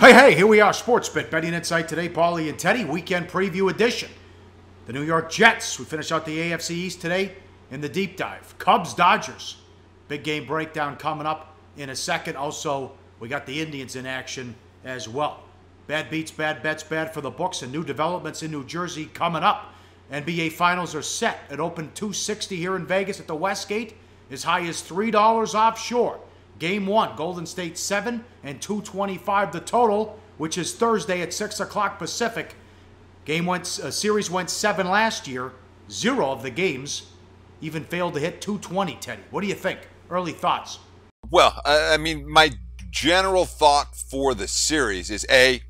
Hey, here we are, Sportsbet Betting Insight today, Paulie and Teddy, weekend preview edition. The New York Jets, we finish out the AFC East today in the deep dive. Cubs, Dodgers, big game breakdown coming up in a second. Also, we got the Indians in action as well. Bad beats, bad bets, bad for the books, and new developments in New Jersey coming up. NBA Finals are set. It opened $260 here in Vegas at the Westgate, as high as $3 offshore. Game 1, Golden State 7 and $225 the total, which is Thursday at 6 o'clock Pacific. Series went 7 last year. 0 of the games even failed to hit 220, Teddy. What do you think? Early thoughts. Well, I mean, my general thought for the series is, A,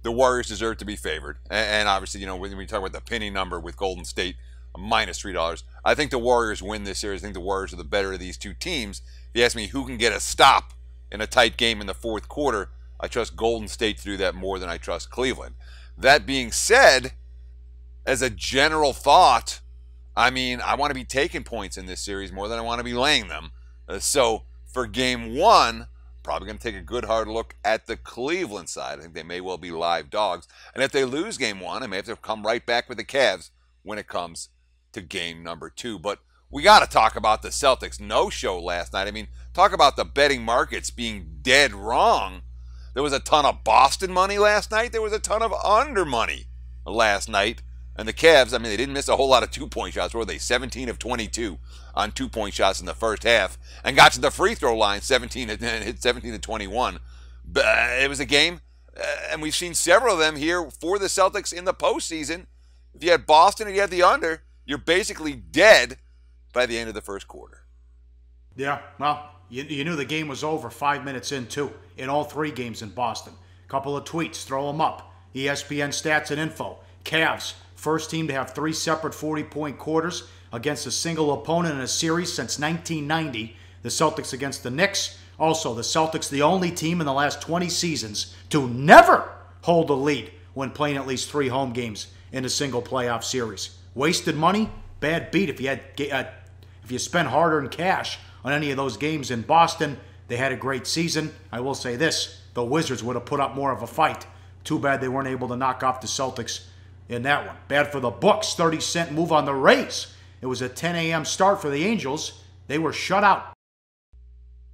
the Warriors deserve to be favored. And obviously, you know, when we talk about the penny number with Golden State, minus $3, I think the Warriors win this series. I think the Warriors are the better of these two teams. If you ask me who can get a stop in a tight game in the fourth quarter, I trust Golden State to do that more than I trust Cleveland. That being said, as a general thought, I mean, I want to be taking points in this series more than I want to be laying them. So for game 1, probably going to take a good hard look at the Cleveland side. I think they may well be live dogs. And if they lose game 1, I may have to come right back with the Cavs when it comes to game number 2. But we got to talk about the Celtics no-show last night. I mean, talk about the betting markets being dead wrong. There was a ton of Boston money last night. There was a ton of under money last night. And the Cavs, I mean, they didn't miss a whole lot of two-point shots. What were they? 17 of 22 on two-point shots in the first half. And got to the free throw line, 17 to 21. It was a game, and we've seen several of them here for the Celtics in the postseason. If you had Boston and you had the under, you're basically dead by the end of the first quarter. Yeah, well, you knew the game was over 5 minutes in, too, in all 3 games in Boston. Couple of tweets, throw them up. ESPN stats and info. Cavs, first team to have 3 separate 40-point quarters against a single opponent in a series since 1990. The Celtics against the Knicks. Also, the Celtics, the only team in the last 20 seasons to never hold a lead when playing at least 3 home games in a single playoff series. Wasted money, bad beat. If you spent hard-earned cash on any of those games in Boston, they had a great season. I will say this, the Wizards would have put up more of a fight. Too bad they weren't able to knock off the Celtics in that one. Bad for the Bucks, 30-cent move on the Rays. It was a 10 a.m. start for the Angels. They were shut out.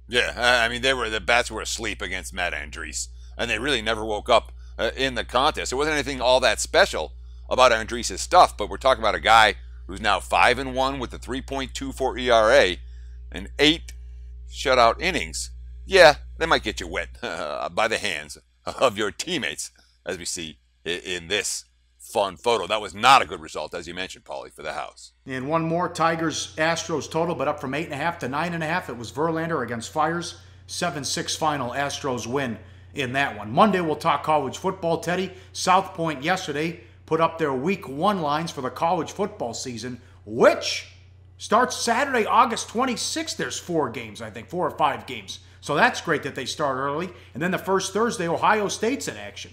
Yeah, I mean, the bats were asleep against Matt Andriese, and they really never woke up in the contest. There wasn't anything all that special about Andries's stuff, but we're talking about a guy who's now 5-1 with a 3.24 ERA and 8 shutout innings. Yeah, they might get you wet by the hands of your teammates, as we see in this fun photo. That was not a good result, as you mentioned, Paulie, for the house. And one more, Tigers-Astros total, but up from 8.5 to 9.5. It was Verlander against Fiers. 7-6 final, Astros win in that one. Monday, we'll talk college football, Teddy. South Point yesterday put up their week 1 lines for the college football season, which starts Saturday, August 26th. There's 4 games, I think, 4 or 5 games. So that's great that they start early. And then the first Thursday, Ohio State's in action.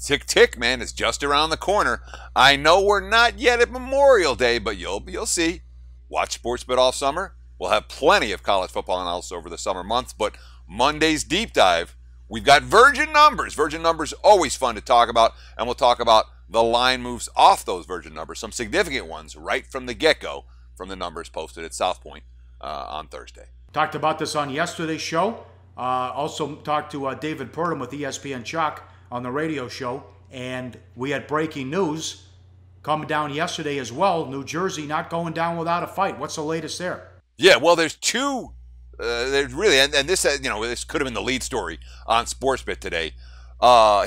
Tick, tick, man. It's just around the corner. I know we're not yet at Memorial Day, but you'll see. Watch Sportsbet all summer. We'll have plenty of college football analysis over the summer months, but Monday's deep dive, we've got Virgin numbers. Virgin numbers, always fun to talk about, and we'll talk about the line moves off those Virgin numbers, some significant ones right from the get-go from the numbers posted at South Point on Thursday. Talked about this on yesterday's show. Also talked to David Purdom with ESPN Chalk on the radio show, and we had breaking news coming down yesterday as well. New Jersey not going down without a fight. What's the latest there? Yeah, well, there's 2. There's really, and this, this could have been the lead story on Sportsbet today.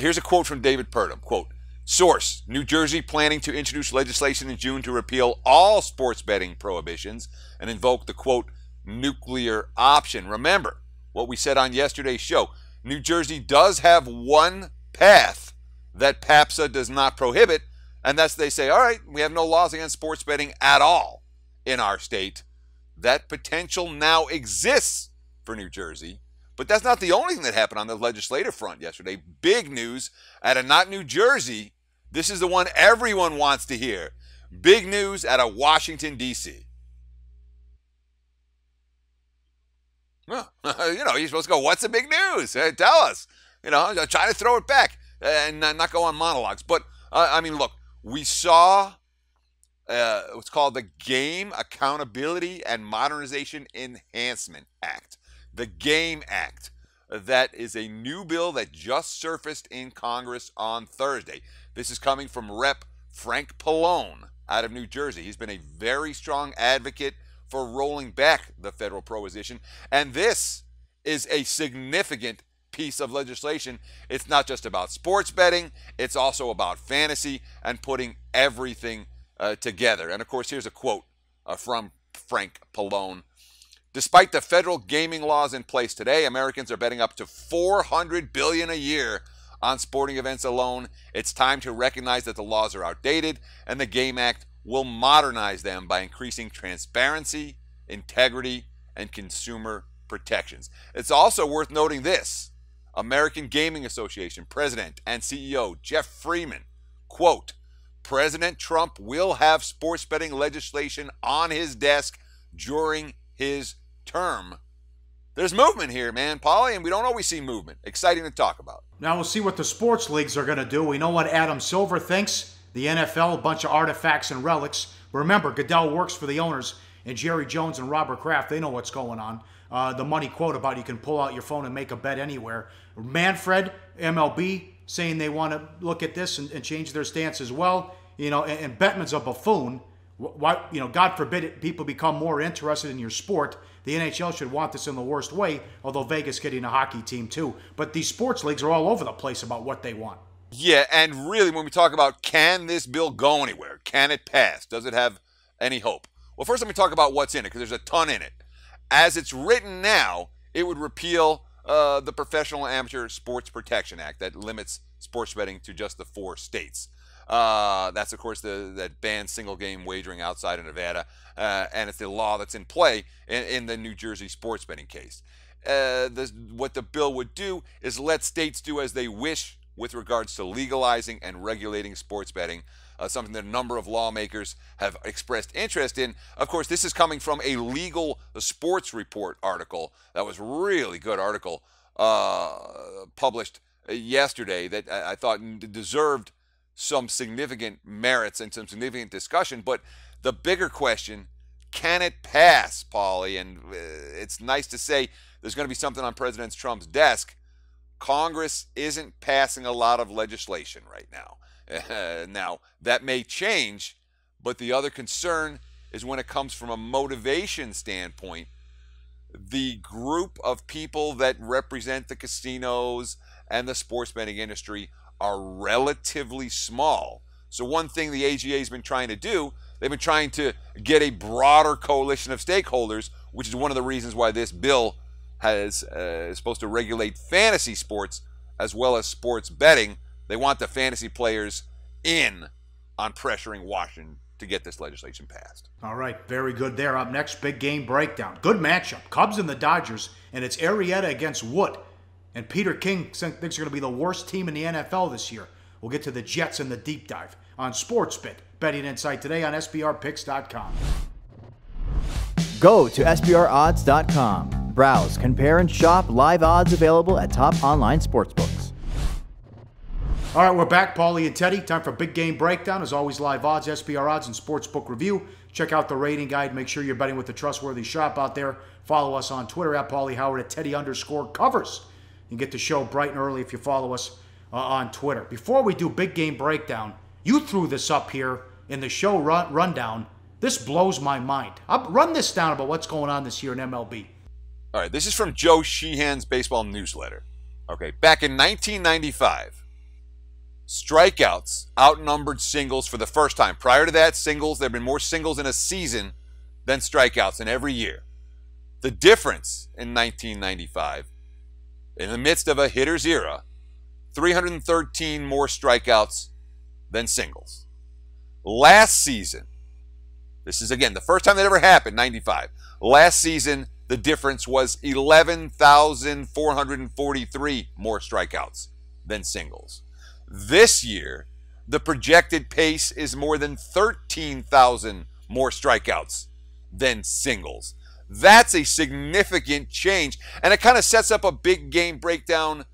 Here's a quote from David Purdom. Quote, source, New Jersey planning to introduce legislation in June to repeal all sports betting prohibitions and invoke the, quote, nuclear option. Remember what we said on yesterday's show. New Jersey does have one path that PAPSA does not prohibit, and that's they say, all right, we have no laws against sports betting at all in our state. That potential now exists for New Jersey, but that's not the only thing that happened on the legislative front yesterday. Big news out of not New Jersey. This is the one everyone wants to hear. Big news out of Washington, D.C. Well, you're supposed to go, what's the big news? Tell us. try to throw it back and not go on monologues. But, I mean, look, we saw what's called the Game Accountability and Modernization Enhancement Act. The GAME Act. That is a new bill that just surfaced in Congress on Thursday. This is coming from Rep. Frank Pallone out of New Jersey. He's been a very strong advocate for rolling back the federal prohibition. And this is a significant piece of legislation. It's not just about sports betting. It's also about fantasy and putting everything together. And, of course, here's a quote from Frank Pallone. Despite the federal gaming laws in place today, Americans are betting up to $400 billion a year on sporting events alone. It's time to recognize that the laws are outdated, and the GAME Act will modernize them by increasing transparency, integrity, and consumer protections. It's also worth noting this. American Gaming Association President and CEO Jeff Freeman, quote, President Trump will have sports betting legislation on his desk during his term. There's movement here, man, Paulie, and we don't always see movement. Exciting to talk about. Now we'll see what the sports leagues are going to do. We know what Adam Silver thinks. The NFL, a bunch of artifacts and relics. Remember, Goodell works for the owners, and Jerry Jones and Robert Kraft, they know what's going on. The money quote about you can pull out your phone and make a bet anywhere. Manfred, MLB, saying they want to look at this and change their stance as well. And Bettman's a buffoon. Why, God forbid people become more interested in your sport. The NHL should want this in the worst way, although Vegas getting a hockey team too. But these sports leagues are all over the place about what they want. Yeah, and really when we talk about can this bill go anywhere? Can it pass? Does it have any hope? Well, first let me talk about what's in it, because there's a ton in it. As it's written now, it would repeal the Professional Amateur Sports Protection Act that limits sports betting to just the 4 states. That's, of course, that bans single-game wagering outside of Nevada, and it's the law that's in play in the New Jersey sports betting case. What the bill would do is let states do as they wish with regards to legalizing and regulating sports betting, something that a number of lawmakers have expressed interest in. Of course, this is coming from a Legal Sports Report article. That was a really good article published yesterday that I thought deserved some significant merits and some significant discussion. But the bigger question, can it pass, Paulie? And it's nice to say there's going to be something on President Trump's desk. Congress isn't passing a lot of legislation right now. Now, that may change, but the other concern is when it comes from a motivation standpoint, the group of people that represent the casinos and the sports betting industry are relatively small. So one thing the AGA has been trying to do, they've been trying to get a broader coalition of stakeholders, which is one of the reasons why this bill is supposed to regulate fantasy sports as well as sports betting. They want the fantasy players in on pressuring Washington to get this legislation passed. All right, very good there. Up next, big game breakdown. Good matchup. Cubs and the Dodgers, and it's Arrieta against Wood. And Peter King thinks they're going to be the worst team in the NFL this year. We'll get to the Jets in the deep dive on SportsBit. Betting Insight today on SBRPicks.com. Go to SBROdds.com. Browse, compare, and shop live odds available at top online sportsbooks. All right, we're back. Paulie and Teddy. Time for big game breakdown. As always, live odds, SBR odds, and sportsbook review. Check out the rating guide. Make sure you're betting with the trustworthy shop out there. Follow us on Twitter at Pauly Howard, at Teddy_Covers. You can get the show bright and early if you follow us on Twitter. Before we do big game breakdown, you threw this up here in the show rundown. This blows my mind. I'll run this down about what's going on this year in MLB. All right, this is from Joe Sheehan's baseball newsletter. Okay, back in 1995, strikeouts outnumbered singles for the first time. Prior to that, there have been more singles in a season than strikeouts in every year. The difference in 1995, in the midst of a hitter's era, 313 more strikeouts than singles. Last season, this is again the first time that ever happened, 95. Last season, the difference was 11,443 more strikeouts than singles. This year, the projected pace is more than 13,000 more strikeouts than singles. That's a significant change, and it kind of sets up a big game breakdown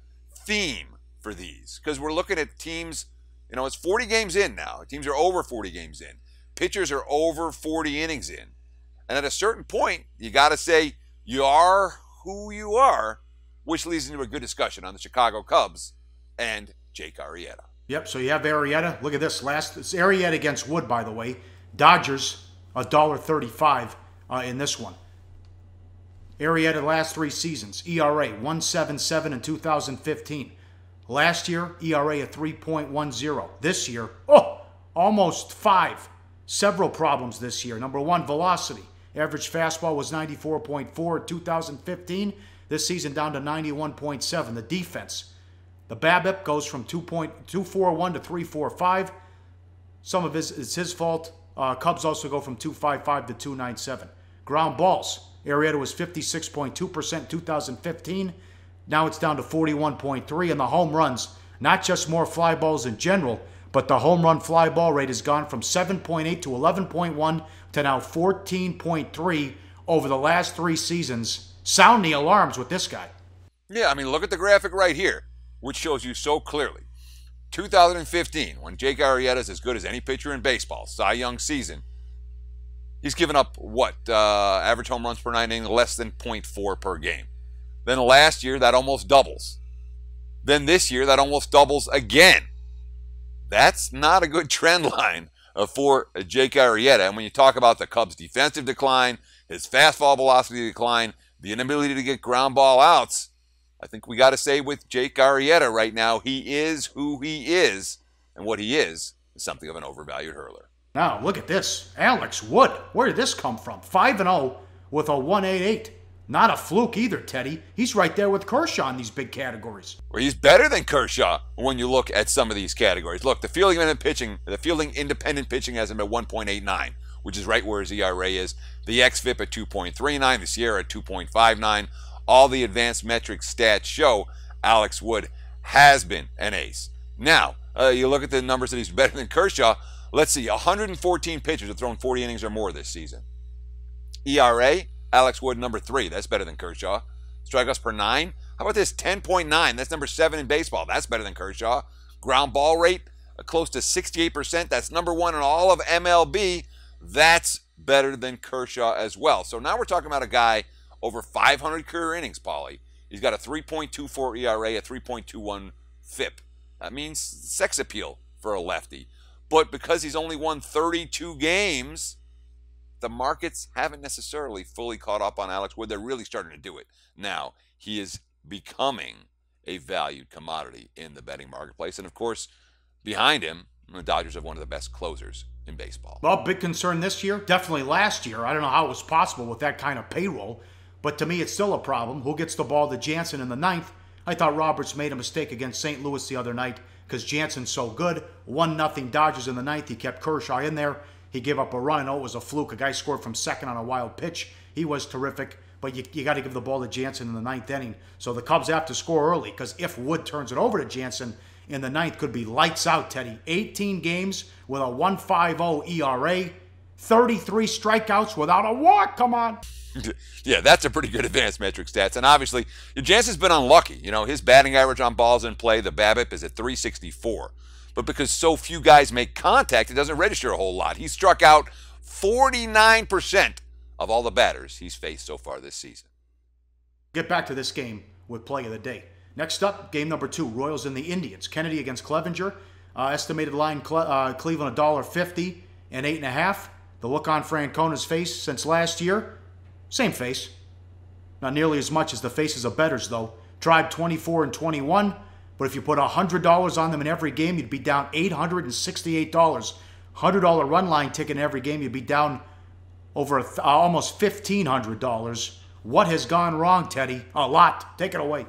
theme for these, because we're looking at teams, it's 40 games in now. Teams are over 40 games in. Pitchers are over 40 innings in. And at a certain point, you got to say you are who you are, which leads into a good discussion on the Chicago Cubs and Jake Arrieta. Yep, so you have Arrieta. Look at this. It's Arrieta against Wood, by the way. Dodgers, $1.35 in this one. Arrieta last 3 seasons. ERA, 1.77 in 2015. Last year, ERA at 3.10. This year, almost 5. Several problems this year. Number 1, velocity. Average fastball was 94.4 in 2015. This season down to 91.7. The defense. The BABIP goes from 2.241 to 345. Some of it's his fault. Cubs also go from 255 to 297. Ground balls. Arrieta was 56.2% in 2015. Now it's down to 41.3. And the home runs, not just more fly balls in general, but the home run fly ball rate has gone from 7.8 to 11.1 to now 14.3 over the last 3 seasons. Sound the alarms with this guy. Yeah, I mean, look at the graphic right here, which shows you so clearly. 2015, when Jake Arrieta is as good as any pitcher in baseball, Cy Young season, he's given up, average home runs per 9 innings, less than 0.4 per game. Then last year, that almost doubles. Then this year, that almost doubles again. That's not a good trend line for Jake Arrieta. And when you talk about the Cubs' defensive decline, his fastball velocity decline, the inability to get ground ball outs, I think we got to say with Jake Arrieta right now, he is who he is. And what he is something of an overvalued hurler. Now, look at this. Alex Wood. Where did this come from? 5-0 with a 1.88. Not a fluke either, Teddy. He's right there with Kershaw in these big categories. Well, he's better than Kershaw when you look at some of these categories. Look, the fielding independent pitching has him at 1.89, which is right where his ERA is. The xFIP at 2.39, the Sierra at 2.59. All the advanced metrics stats show Alex Wood has been an ace. Now, you look at the numbers that he's better than Kershaw. Let's see, 114 pitchers have thrown 40 innings or more this season. ERA, Alex Wood, number 3. That's better than Kershaw. Strikeouts per 9. How about this? 10.9. That's number 7 in baseball. That's better than Kershaw. Ground ball rate, close to 68%. That's number 1 in all of MLB. That's better than Kershaw as well. So now we're talking about a guy over 500 career innings, Paulie. He's got a 3.24 ERA, a 3.21 FIP. That means sex appeal for a lefty. But because he's only won 32 games, the markets haven't necessarily fully caught up on Alex Wood. They're really starting to do it. Now, he is becoming a valued commodity in the betting marketplace. And, of course, behind him, the Dodgers have one of the best closers in baseball. Well, big concern this year, definitely last year. I don't know how it was possible with that kind of payroll, but to me it's still a problem. Who gets the ball to Jansen in the 9th? I thought Roberts made a mistake against St. Louis the other night because Jansen's so good. 1-0 Dodgers in the 9th. He kept Kershaw in there. He gave up a run. I know it was a fluke. A guy scored from second on a wild pitch. He was terrific, but you got to give the ball to Jansen in the 9th inning. So the Cubs have to score early because if Wood turns it over to Jansen in the 9th, could be lights out, Teddy. 18 games with a 1.50 ERA, 33 strikeouts without a walk. Come on. Yeah, that's a pretty good advanced metric stats. And obviously, Jansen's been unlucky. You know, his batting average on balls in play, the BABIP, is at 364. But because so few guys make contact, it doesn't register a whole lot. He struck out 49% of all the batters he's faced so far this season. Get back to this game with play of the day. Next up, game number 2, Royals and the Indians. Kennedy against Clevenger. Estimated line Cleveland $1.50 and 8.5. The look on Francona's face since last year, same face. Not nearly as much as the faces of bettors, though. Tribe 24 and 21. But if you put $100 on them in every game, you'd be down $868. $100 run line ticket in every game, you'd be down over almost $1,500. What has gone wrong, Teddy? A lot. Take it away.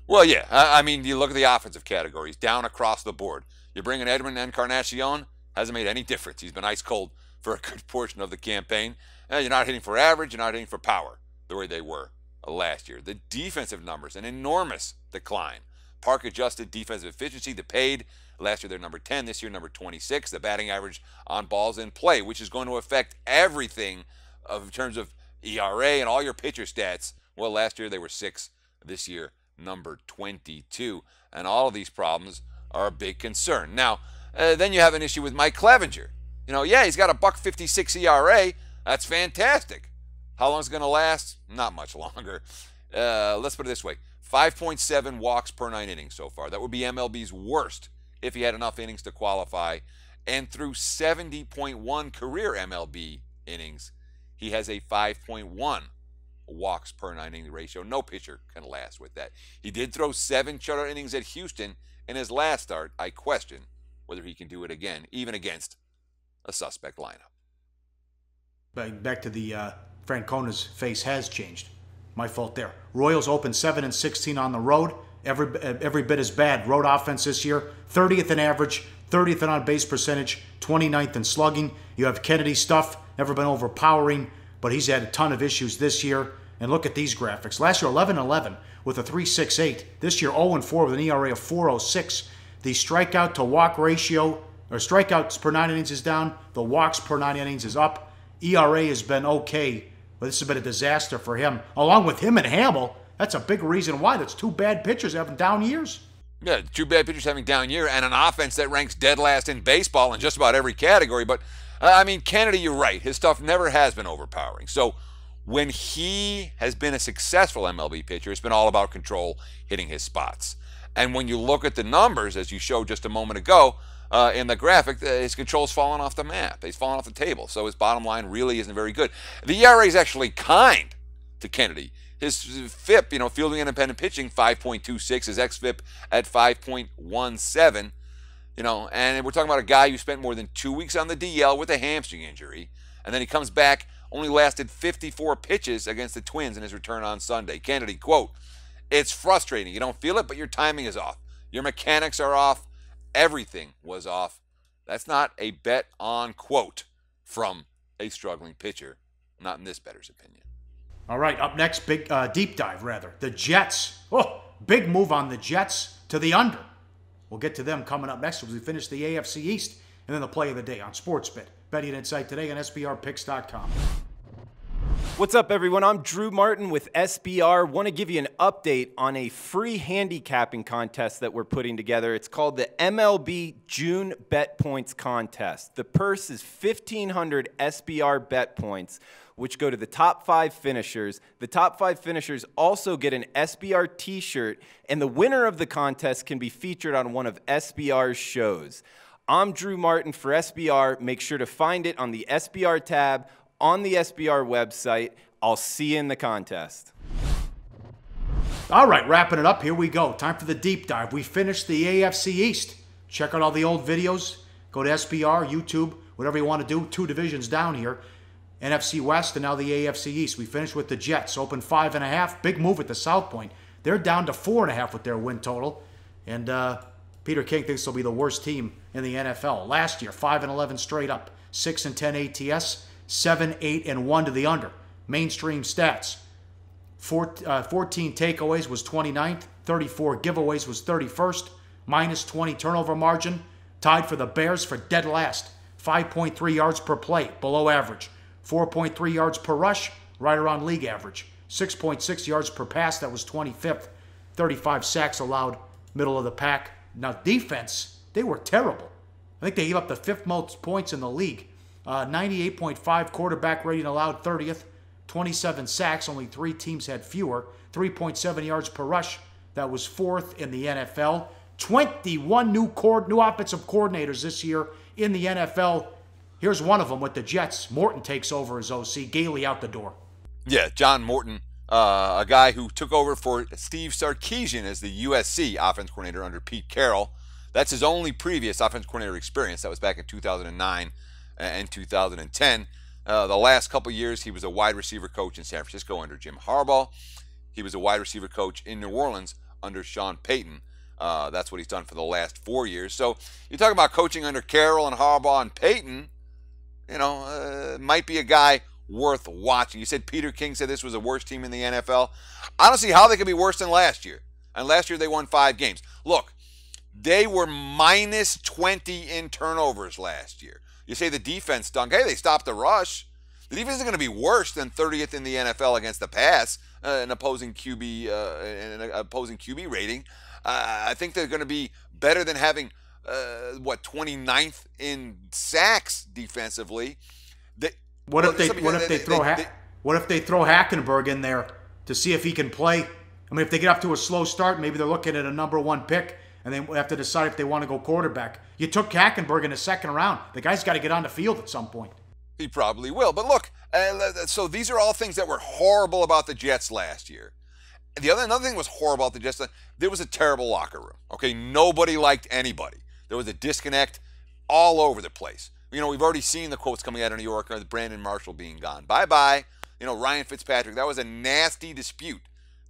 Well, yeah. I mean, you look at the offensive categories, down across the board. You bring in Edwin Encarnacion, hasn't made any difference. He's been ice cold for a good portion of the campaign. You're not hitting for average, you're not hitting for power the way they were last year. The defensive numbers, an enormous decline. Park-adjusted defensive efficiency, the paid. Last year they're number 10, this year number 26. The batting average on balls in play, which is going to affect everything in terms of ERA and all your pitcher stats. Well, last year they were 6, this year number 22. And all of these problems are a big concern. Now, then you have an issue with Mike Clevenger. Yeah, he's got a .56 ERA. That's fantastic. How long is it going to last? Not much longer. Let's put it this way. 5.7 walks per 9 innings so far. That would be MLB's worst if he had enough innings to qualify. And through 70.1 career MLB innings, he has a 5.1 walks per 9 inning ratio. No pitcher can last with that. He did throw 7 shutout innings at Houston in his last start. I question whether he can do it again, even against a suspect lineup. Back to the Francona's face has changed. My fault there. Royals opened 7-16 on the road. Every bit as bad. Road offense this year, 30th in average, 30th in on-base percentage, 29th in slugging. You have Kennedy stuff, never been overpowering, but he's had a ton of issues this year. And look at these graphics. Last year, 11-11 with a 3.68. This year, 0-4 with an ERA of 4.06. The strikeout to walk ratio, or strikeouts per 9 innings is down. The walks per 9 innings is up. ERA has been okay, but this has been a disaster for him. Along with him and Hamill, that's a big reason why. That's 2 bad pitchers having down years. Yeah, 2 bad pitchers having down year and an offense that ranks dead last in baseball in just about every category. But, Kennedy, you're right. His stuff never has been overpowering. So when he has been a successful MLB pitcher, it's been all about control, hitting his spots. And when you look at the numbers, as you showed just a moment ago, in the graphic, his control's fallen off the map. He's fallen off the table. So his bottom line really isn't very good. The ERA is actually kind to Kennedy. His FIP, fielding independent pitching, 5.26. His xFIP at 5.17. And we're talking about a guy who spent more than 2 weeks on the DL with a hamstring injury. And then he comes back, only lasted 54 pitches against the Twins in his return on Sunday. Kennedy, quote, "It's frustrating. You don't feel it, but your timing is off. Your mechanics are off. Everything was off." That's not a bet on quote from a struggling pitcher, not in this bettor's opinion. All right, up next, big deep dive, rather. The Jets. Oh, big move on the Jets to the under. We'll get to them coming up next as we finish the AFC East and then the play of the day on SportsBet. Betting and Insight today on SBRpicks.com. What's up, everyone? I'm Drew Martin with SBR. Want to give you an update on a free handicapping contest that we're putting together. It's called the MLB June Bet Points Contest. The purse is 1,500 SBR bet points, which go to the top 5 finishers. The top 5 finishers also get an SBR t-shirt, and the winner of the contest can be featured on one of SBR's shows. I'm Drew Martin for SBR. Make sure to find it on the SBR tab on the SBR website. I'll see you in the contest. All right, wrapping it up. Here we go. Time for the deep dive. We finished the AFC East. Check out all the old videos. Go to SBR, YouTube, whatever you want to do. 2 divisions down here. NFC West and now the AFC East. We finished with the Jets. Open 5.5. Big move at the South Point. They're down to 4.5 with their win total. And Peter King thinks they'll be the worst team in the NFL. Last year, 5-11 straight up. 6-10 ATS. 7-8-1 to the under. Mainstream stats. 14 takeaways was 29th. 34 giveaways was 31st. Minus 20 turnover margin. Tied for the Bears for dead last. 5.3 yards per play, below average. 4.3 yards per rush, right around league average. 6.6 yards per pass, that was 25th. 35 sacks allowed, middle of the pack. Now defense, they were terrible. I think they gave up the 5th most points in the league. 98.5 quarterback rating allowed, 30th. 27 sacks, only 3 teams had fewer. 3.7 yards per rush, that was 4th in the NFL. 21 new offensive coordinators this year in the NFL. Here's one of them with the Jets. Morton takes over as OC. Gailey out the door. Yeah, John Morton, a guy who took over for Steve Sarkisian as the USC offense coordinator under Pete Carroll. That's his only previous offense coordinator experience. That was back in 2009 and 2010. The last couple years, he was a wide receiver coach in San Francisco under Jim Harbaugh. He was a wide receiver coach in New Orleans under Sean Payton. That's what he's done for the last 4 years. So you talk about coaching under Carroll and Harbaugh and Payton, might be a guy worth watching. You said Peter King said this was the worst team in the NFL. I don't see how they could be worse than last year. And last year they won 5 games. Look, they were minus 20 in turnovers last year. You say the defense stunk. Hey, they stopped the rush. The defense isn't going to be worse than 30th in the NFL against the pass. an opposing QB rating. I think they're going to be better than having 29th in sacks defensively. What if they throw Hackenberg in there to see if he can play? I mean, if they get off to a slow start, maybe they're looking at a #1 pick, and they have to decide if they want to go quarterback. You took Hackenberg in the second round. The guy's got to get on the field at some point. He probably will. But look, so these are all things that were horrible about the Jets last year. Another thing was horrible about the Jets. There was a terrible locker room. Okay, nobody liked anybody. There was a disconnect all over the place. You know, we've already seen the quotes coming out of New York, Brandon Marshall being gone. Bye-bye. You know, Ryan Fitzpatrick. That was a nasty dispute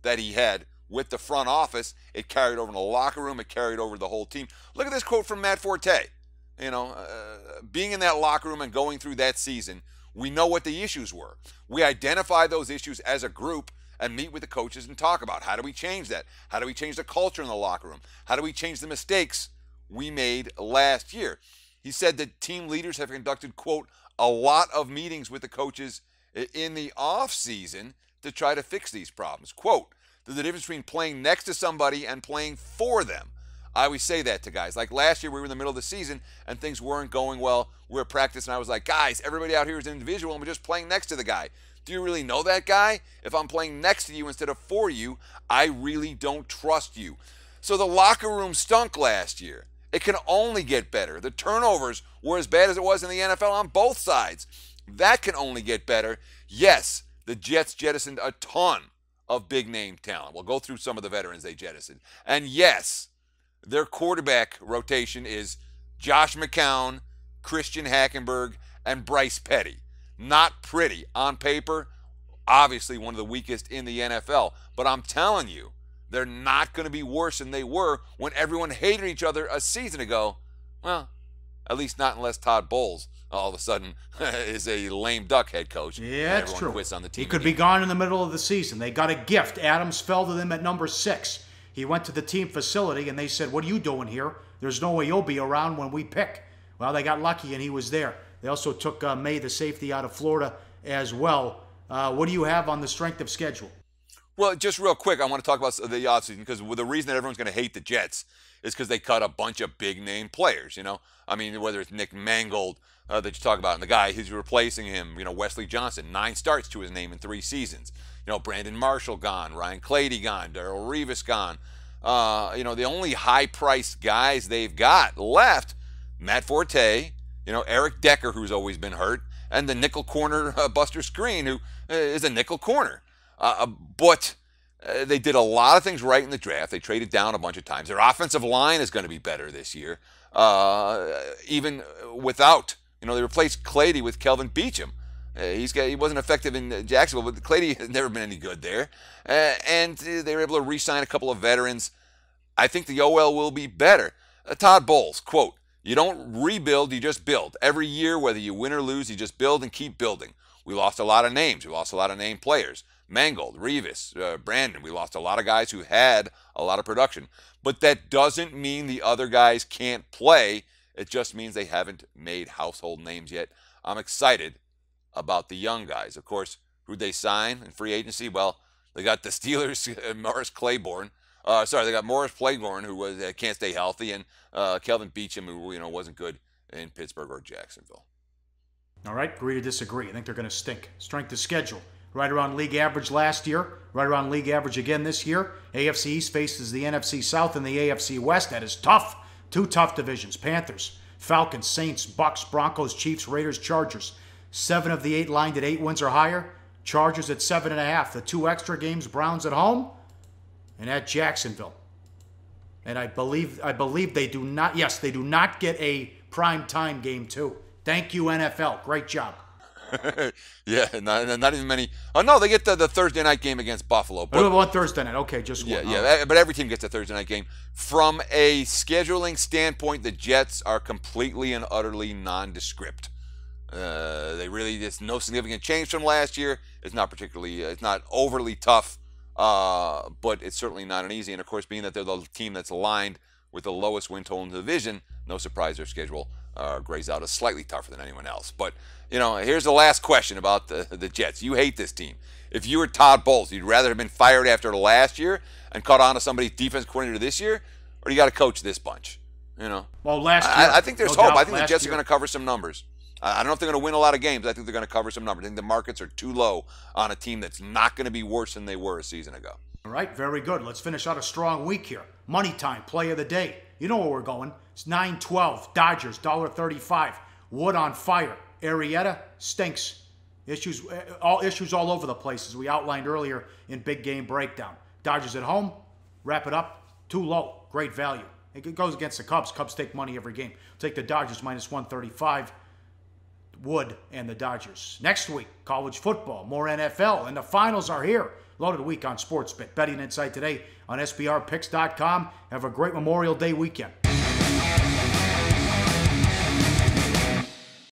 that he had with the front office. It carried over in the locker room. It carried over the whole team. Look at this quote from Matt Forte. You know, being in that locker room and going through that season, we know what the issues were. We identify those issues as a group and meet with the coaches and talk about how do we change that? How do we change the culture in the locker room? How do we change the mistakes we made last year? He said that team leaders have conducted, quote, a lot of meetings with the coaches in the off season to try to fix these problems. Quote, there's a difference between playing next to somebody and playing for them. I always say that to guys. Like last year, we were in the middle of the season and things weren't going well. We were practicing. I was like, guys, everybody out here is an individual and we're just playing next to the guy. Do you really know that guy? If I'm playing next to you instead of for you, I really don't trust you. So the locker room stunk last year. It can only get better. The turnovers were as bad as it was in the NFL on both sides. That can only get better. Yes, the Jets jettisoned a ton of big-name talent. We'll go through some of the veterans they jettisoned. And yes, their quarterback rotation is Josh McCown, Christian Hackenberg, and Bryce Petty. Not pretty on paper. Obviously one of the weakest in the NFL. But I'm telling you, they're not going to be worse than they were when everyone hated each other a season ago. Well, at least not unless Todd Bowles all of a sudden is a lame duck head coach. Yeah, that's true. Quits on the team he could be gone in the middle of the season. They got a gift. Adams fell to them at number 6. He went to the team facility and they said, what are you doing here? There's no way you'll be around when we pick. Well, they got lucky and he was there. They also took May, the safety, out of Florida as well. What do you have on the strength of schedule? Well, just real quick, I want to talk about the offseason because the reason that everyone's going to hate the Jets is because they cut a bunch of big-name players, you know? I mean, whether it's Nick Mangold that you talk about and the guy who's replacing him, you know, Wesley Johnson, 9 starts to his name in 3 seasons. You know, Brandon Marshall gone, Ryan Clady gone, Darrelle Revis gone. You know, the only high-priced guys they've got left, Matt Forte, you know, Eric Decker, who's always been hurt, and the nickel corner Buster Screen, who is a nickel corner. But they did a lot of things right in the draft. They traded down a bunch of times. Their offensive line is going to be better this year, even without, you know, they replaced Clady with Kelvin Beachum. He wasn't effective in Jacksonville, but Clady has never been any good there. And they were able to re-sign a couple of veterans. I think the OL will be better. Todd Bowles, quote, you don't rebuild, you just build. Every year, whether you win or lose, you just build and keep building. We lost a lot of names. We lost a lot of named players. Mangold, Revis, Brandon. We lost a lot of guys who had a lot of production. But that doesn't mean the other guys can't play. It just means they haven't made household names yet. I'm excited about the young guys. Of course, who'd they sign in free agency? Well, they got the Steelers, Morris Claiborne. They got Morris Claiborne, who can't stay healthy, and Kelvin Beachum, who, you know, wasn't good in Pittsburgh or Jacksonville. All right, agree to disagree. I think they're going to stink. Strength of schedule. Right around league average last year, right around league average again this year. AFC East faces the NFC South and the AFC West. That is tough. 2 tough divisions. Panthers, Falcons, Saints, Bucks, Broncos, Chiefs, Raiders, Chargers. 7 of the 8 lined at 8 wins or higher. Chargers at 7.5. The 2 extra games, Browns at home and at Jacksonville. And I believe they do not, yes, they do not get a prime time game too. Thank you, NFL. Great job. Yeah, not even many. Oh, no, they get the Thursday night game against Buffalo. But one Thursday night. Okay, just one. Yeah, but every team gets a Thursday night game. From a scheduling standpoint, the Jets are completely and utterly nondescript. There's no significant change from last year. It's not overly tough, but it's certainly not an easy. And, of course, being that they're the team that's aligned with the lowest win total in the division, no surprise their schedule grays out as slightly tougher than anyone else. But, you know, here's the last question about the Jets. You hate this team. If you were Todd Bowles, you'd rather have been fired after the last year and caught on to somebody's defense coordinator this year, or you got to coach this bunch? You know. Well, last year, I think there's no hope. doubt, I think the Jets are going to cover some numbers. I don't know if they're going to win a lot of games. I think they're going to cover some numbers. I think the markets are too low on a team that's not going to be worse than they were a season ago. All right, very good. Let's finish out a strong week here. Money time, play of the day. You know where we're going. It's 9-12. Dodgers, $1.35. Wood on fire. Arrieta stinks. Issues all over the place, as we outlined earlier in Big Game Breakdown. Dodgers at home, wrap it up. Too low. Great value. It goes against the Cubs. Cubs take money every game. Take the Dodgers minus 135. Wood and the Dodgers. Next week, college football, more NFL, and the finals are here. Loaded week on SportsBit. Betting Insight today on SBRPicks.com. Have a great Memorial Day weekend.